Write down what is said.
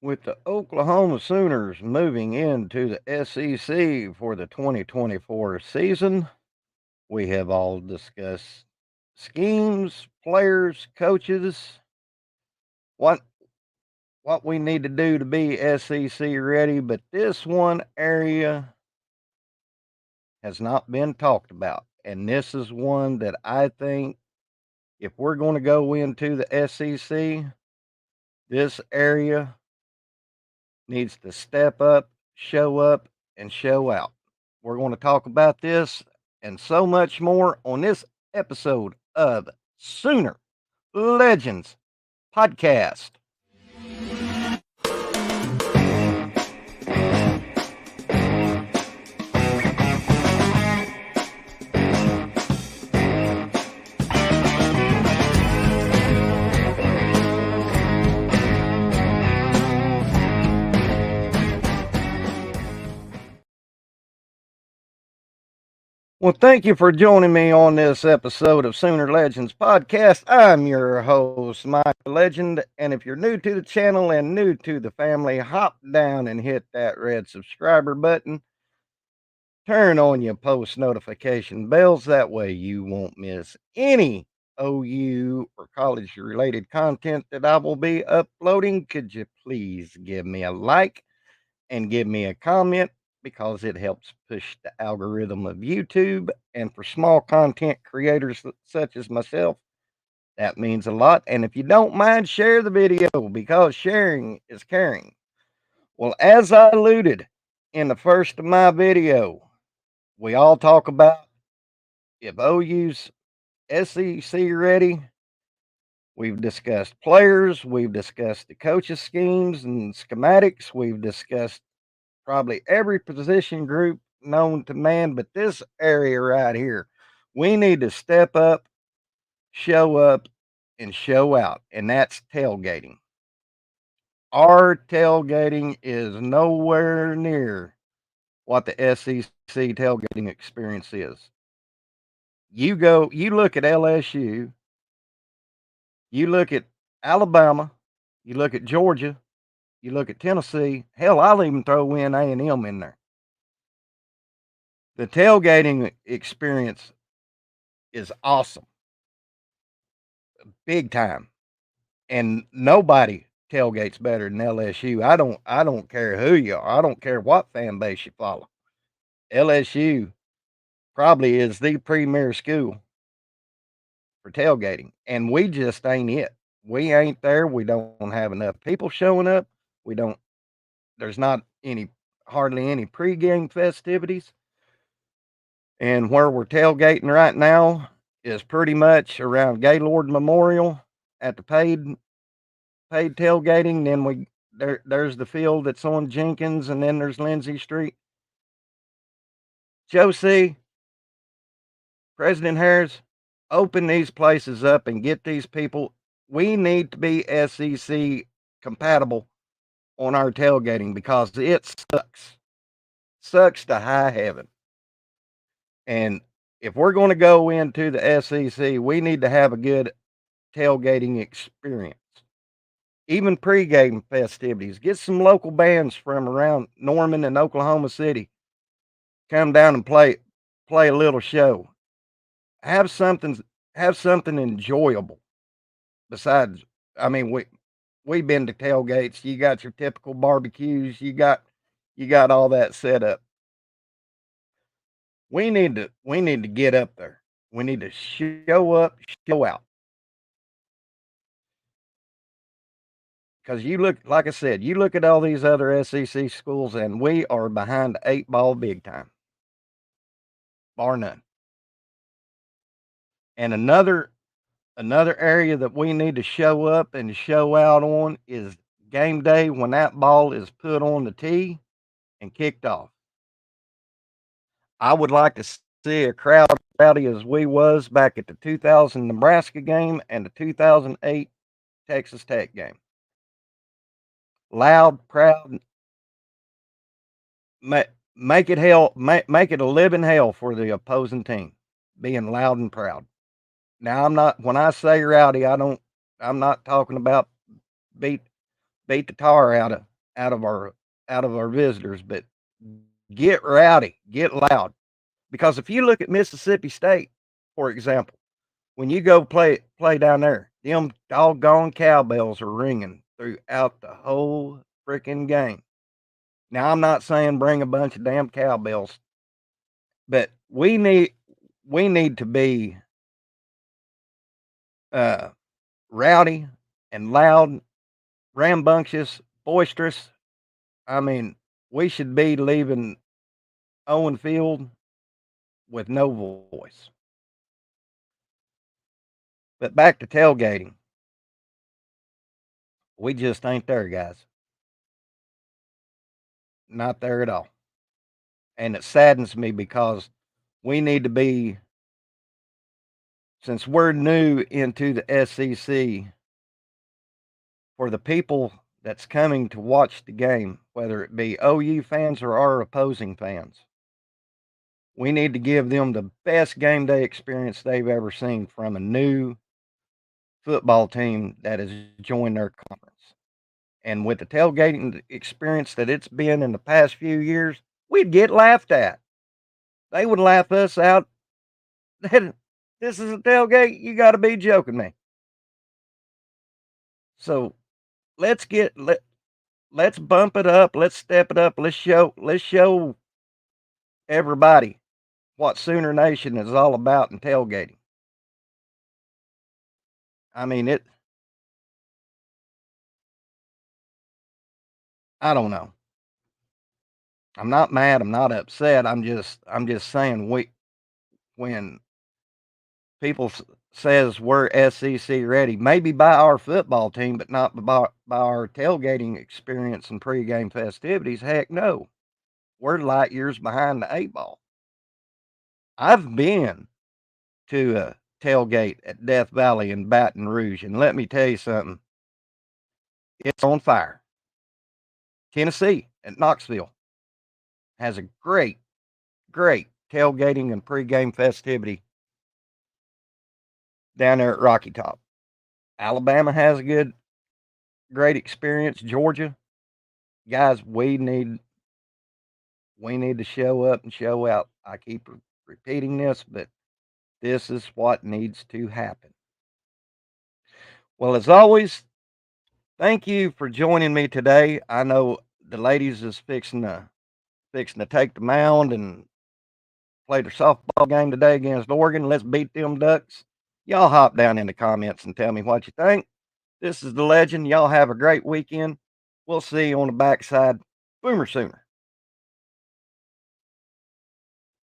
With the Oklahoma Sooners moving into the SEC for the 2024 season, we have all discussed schemes, players, coaches, what what we need to do to be SEC ready, but this one area has not been talked about. And this is one that I think if we're going to go into the SEC, this area needs to step up, and show out. We're going to talk about this and so much more on this episode of Sooner Legends Podcast. Well, thank you for joining me on this episode of Sooner Legends Podcast. I'm your host, Mike Legend, and if you're new to the channel and new to the family, hop down and hit that red subscriber button. Turn on your post notification bells. That way you won't miss any OU or college related content that I will be uploading. Could you please give me a like and give me a comment because it helps push the algorithm of YouTube. And for small content creators such as myself, that means a lot. And if you don't mind, share the video because sharing is caring. Well, as I alluded in the first of my video, we all talk about if OU's SEC ready. We've discussed players, we've discussed the coaches' schemes and schematics, we've discussed probably every position group known to man, but this area right here, we need to up, and show out, and that's tailgating. Our tailgating is nowhere near what the SEC tailgating experience is. You look at LSU, you look at Alabama, you look at Georgia, you look at Tennessee. Hell, I'll even throw in A&M in there. The tailgating experience is awesome, big time, and nobody tailgates better than LSU. I don't care who you are. I don't care what fan base you follow. LSU probably is the premier school for tailgating, and we just ain't it. We ain't there. We don't have enough people showing up. We don't. There's not any hardly any pregame festivities, and where we're tailgating right now is pretty much around Gaylord Memorial at the paid tailgating. Then there's the field that's on Jenkins, and then there's Lindsay Street. Josie, President Harris, open these places up and get these people. We need to be SEC compatible on our tailgating because it sucks to high heaven. And if we're going to go into the SEC, we need to have a good tailgating experience. Even pregame festivities. Get some local bands from around Norman and Oklahoma City. Come down and play a little show. Have something have something enjoyable. Besides, I mean, we've been to tailgates. You got your typical barbecues. You got all that set up. We need to get up there. We need to show up, show out. Because you look, like I said, you look at all these other SEC schools, and we are behind the eight ball big time, bar none. And another area that we need to show up and show out on is game day when that ball is put on the tee and kicked off. I would like to see a crowd rowdy as we was back at the 2000 Nebraska game and the 2008 Texas Tech game. Loud, proud, make it hell, make it a living hell for the opposing team, being loud and proud. Now I'm not when I say rowdy, I'm not talking about beat beat the tar out of our out of our visitors, but get rowdy, get loud. Because if you look at Mississippi State, for example, when you go play down there, them doggone cowbells are ringing throughout the whole freaking game. Now I'm not saying bring a bunch of damn cowbells, but we need to be uh, rowdy and loud, rambunctious, boisterous. I mean, we should be leaving Owen Field with no voice. But back to tailgating, we just ain't there, guys. Not there at all. And it saddens me because we need to be, since we're new into the SEC, for the people that's coming to watch the game, whether it be OU fans or our opposing fans, we need to give them the best game day experience they've ever seen from a new football team that has joined their conference. And with the tailgating experience that it's been in the past few years, we'd get laughed at. They would laugh us out. This is a tailgate. You got to be joking me. So let's let's bump it up. Let's step it up. Let's show everybody what Sooner Nation is all about in tailgating. I mean it. I don't know. I'm not mad. I'm not upset. I'm just saying when people says we're SEC ready, maybe by our football team, but not by our tailgating experience and pregame festivities. Heck no, we're light years behind the eight ball. I've been to a tailgate at Death Valley in Baton Rouge, and let me tell you something, it's on fire. Tennessee at Knoxville has a great tailgating and pregame festivity down there at Rocky Top. Alabama has a great experience. Georgia, guys, we need to show up and show out. I keep repeating this, but this is what needs to happen. Well, as always, thank you for joining me today. I know the ladies is fixing to take the mound and play their softball game today against Oregon. Let's beat them Ducks. Y'all hop down in the comments and tell me what you think. This is the legend. Y'all have a great weekend. We'll see you on the backside. Boomer Sooner.